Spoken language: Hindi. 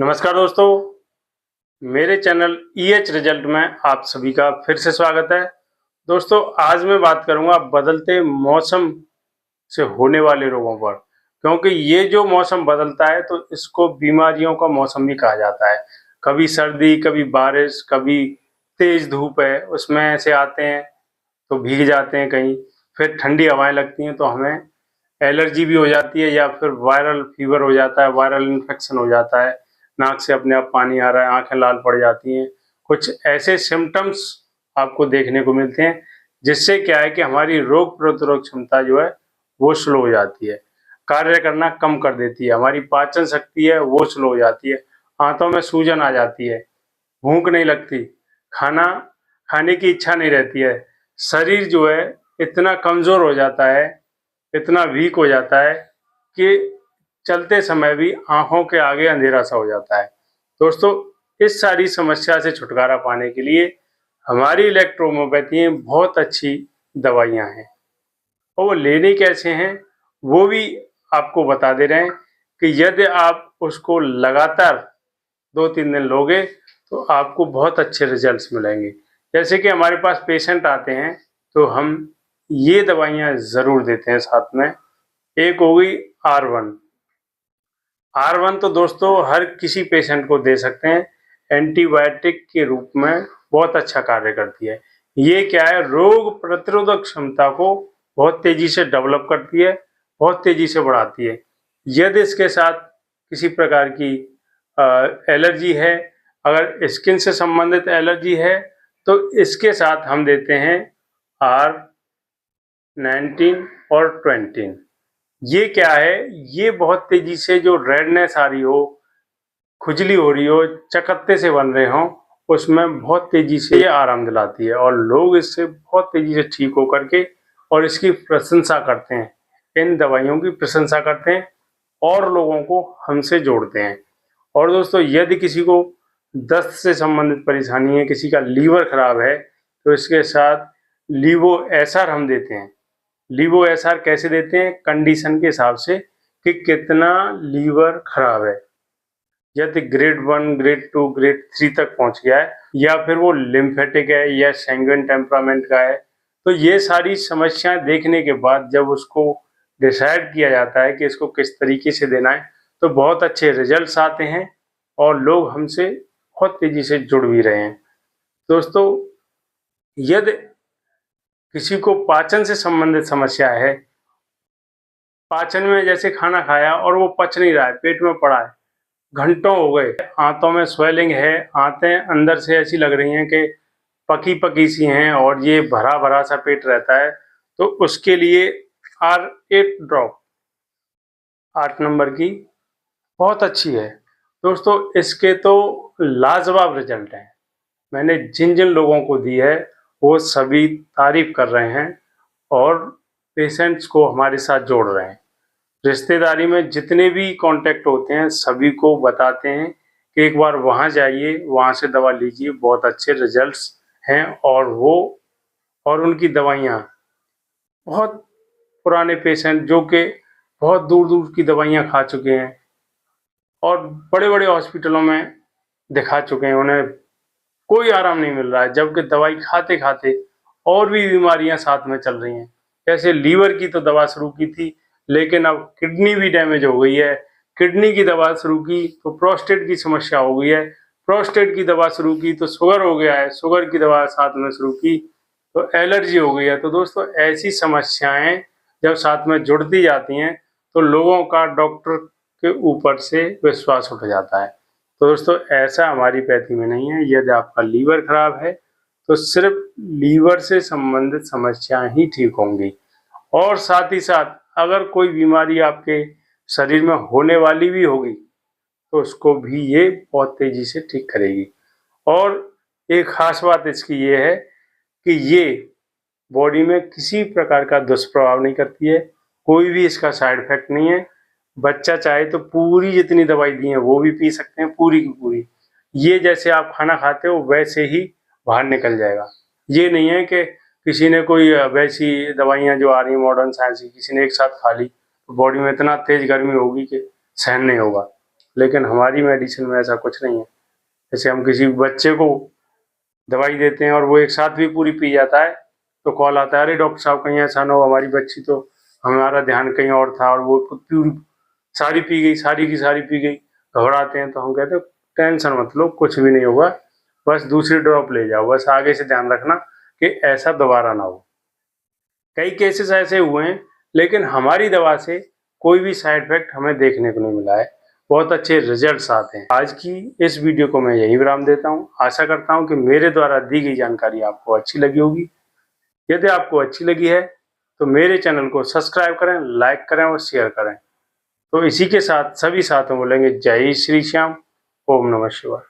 नमस्कार दोस्तों, मेरे चैनल ईएच रिजल्ट में आप सभी का फिर से स्वागत है। दोस्तों, आज मैं बात करूंगा बदलते मौसम से होने वाले रोगों पर, क्योंकि ये जो मौसम बदलता है तो इसको बीमारियों का मौसम भी कहा जाता है। कभी सर्दी, कभी बारिश, कभी तेज धूप है उसमें से आते हैं तो भीग जाते हैं कहीं, फिर ठंडी हवाएं लगती हैं तो हमें एलर्जी भी हो जाती है या फिर वायरल फीवर हो जाता है, वायरल इन्फेक्शन हो जाता है, नाक से अपने आप पानी आ रहा है, आंखें लाल पड़ जाती हैं। कुछ ऐसे सिम्टम्स आपको देखने को मिलते हैं जिससे क्या है कि हमारी रोग प्रतिरोधक क्षमता जो है वो स्लो हो जाती है, कार्य करना कम कर देती है, हमारी पाचन शक्ति है वो स्लो हो जाती है, हाथों में सूजन आ जाती है, भूख नहीं लगती, खाना खाने की इच्छा नहीं रहती है, शरीर जो है इतना कमजोर हो जाता है, इतना वीक हो जाता है कि चलते समय भी आंखों के आगे अंधेरा सा हो जाता है। दोस्तों, इस सारी समस्या से छुटकारा पाने के लिए हमारी इलेक्ट्रोहोम्योपैथी में बहुत अच्छी दवाइयाँ हैं और वो लेने कैसे हैं वो भी आपको बता दे रहे हैं कि यदि आप उसको लगातार 2-3 दिन लोगे तो आपको बहुत अच्छे रिजल्ट्स मिलेंगे। जैसे कि हमारे पास पेशेंट आते हैं तो हम ये दवाइयाँ ज़रूर देते हैं साथ में। एक हो गई R1। R1 तो दोस्तों हर किसी पेशेंट को दे सकते हैं, एंटीबायोटिक के रूप में बहुत अच्छा कार्य करती है। ये क्या है, रोग प्रतिरोधक क्षमता को बहुत तेजी से डेवलप करती है, बहुत तेजी से बढ़ाती है। यदि इसके साथ किसी प्रकार की एलर्जी है, अगर स्किन से संबंधित एलर्जी है तो इसके साथ हम देते हैं R19 और 20। ये क्या है, ये बहुत तेजी से जो रेडनेस आ रही हो, खुजली हो रही हो, चकत्ते से बन रहे हो, उसमें बहुत तेजी से ये आराम दिलाती है और लोग इससे बहुत तेजी से ठीक होकर के और इसकी प्रशंसा करते हैं, इन दवाइयों की प्रशंसा करते हैं और लोगों को हमसे जोड़ते हैं। और दोस्तों, यदि किसी को दस्त से संबंधित परेशानी है, किसी का लीवर खराब है, तो इसके साथ लीवो एसआर हम देते हैं। लीवो एसआर कैसे देते हैं, कंडीशन के हिसाब से कि कितना लीवर खराब है, यदि ग्रेड 1, ग्रेड 2, ग्रेड 3 तक पहुंच गया है या फिर वो लिम्फेटिक है या सैंग्विन टेम्परामेंट का है, तो ये सारी समस्याएं देखने के बाद जब उसको डिसाइड किया जाता है कि इसको किस तरीके से देना है तो बहुत अच्छे रिजल्ट्स आते हैं और लोग हमसे बहुत तेजी से जुड़ भी रहे हैं। दोस्तों, यदि किसी को पाचन से संबंधित समस्या है, पाचन में जैसे खाना खाया और वो पच नहीं रहा है, पेट में पड़ा है, घंटों हो गए, आंतों में स्वेलिंग है, आंतें अंदर से ऐसी लग रही हैं कि पकी पकी सी हैं और ये भरा भरा सा पेट रहता है, तो उसके लिए R8 ड्रॉप 8 नंबर की बहुत अच्छी है। दोस्तों, इसके तो लाजवाब रिजल्ट हैं। मैंने जिन जिन लोगों को दी है वो सभी तारीफ कर रहे हैं और पेशेंट्स को हमारे साथ जोड़ रहे हैं। रिश्तेदारी में जितने भी कांटेक्ट होते हैं सभी को बताते हैं कि एक बार वहाँ जाइए, वहाँ से दवा लीजिए, बहुत अच्छे रिजल्ट्स हैं। और उनकी दवाइयाँ, बहुत पुराने पेशेंट जो कि बहुत दूर दूर की दवाइयाँ खा चुके हैं और बड़े बड़े हॉस्पिटलों में दिखा चुके हैं, उन्हें कोई आराम नहीं मिल रहा है, जबकि दवाई खाते खाते और भी बीमारियां साथ में चल रही हैं। जैसे लीवर की तो दवा शुरू की थी, लेकिन अब किडनी भी डैमेज हो गई है, किडनी की दवा शुरू की तो प्रोस्टेट की समस्या हो गई है, प्रोस्टेट की दवा शुरू की तो शुगर हो गया है, शुगर की दवा साथ में शुरू की तो एलर्जी हो गई है। तो दोस्तों, ऐसी समस्याएं जब साथ में जुड़ती जाती हैं तो लोगों का डॉक्टर के ऊपर से विश्वास उठ जाता है। तो दोस्तों, ऐसा हमारी पैथी में नहीं है। यदि आपका लीवर खराब है तो सिर्फ लीवर से संबंधित समस्याएं ही ठीक होंगी और साथ ही साथ अगर कोई बीमारी आपके शरीर में होने वाली भी होगी तो उसको भी ये बहुत तेजी से ठीक करेगी। और एक खास बात इसकी ये है कि ये बॉडी में किसी प्रकार का दुष्प्रभाव नहीं करती है, कोई भी इसका साइड इफेक्ट नहीं है। बच्चा चाहे तो पूरी जितनी दवाई दी है वो भी पी सकते हैं, पूरी की पूरी। ये जैसे आप खाना खाते हो वैसे ही बाहर निकल जाएगा। ये नहीं है कि किसी ने कोई वैसी दवाइयाँ जो आ रही हैं मॉडर्न साइंस की, किसी ने एक साथ खा ली तो बॉडी में इतना तेज गर्मी होगी कि सहन नहीं होगा। लेकिन हमारी मेडिसिन में ऐसा कुछ नहीं है। जैसे हम किसी बच्चे को दवाई देते हैं और वो एक साथ भी पूरी पी जाता है तो कॉल आता है, अरे डॉक्टर साहब कहीं ऐसा ना हो, हमारी बच्ची तो हमारा ध्यान कहीं और था और वो पूरी सारी पी गई, सारी की सारी पी गई। घबराते हैं तो हम कहते हैं टेंशन मत लो, कुछ भी नहीं होगा, बस दूसरी ड्रॉप ले जाओ, बस आगे से ध्यान रखना कि ऐसा दोबारा ना हो। कई केसेस ऐसे हुए हैं लेकिन हमारी दवा से कोई भी साइड इफेक्ट हमें देखने को नहीं मिला है, बहुत अच्छे रिजल्ट्स आते हैं। आज की इस वीडियो को मैं यही विराम देता हूँ। आशा करता हूँ कि मेरे द्वारा दी गई जानकारी आपको अच्छी लगी होगी। यदि आपको अच्छी लगी है तो मेरे चैनल को सब्सक्राइब करें, लाइक करें और शेयर करें। तो इसी के साथ सभी साथियों बोलेंगे जय श्री श्याम, ओम नमः शिवाय।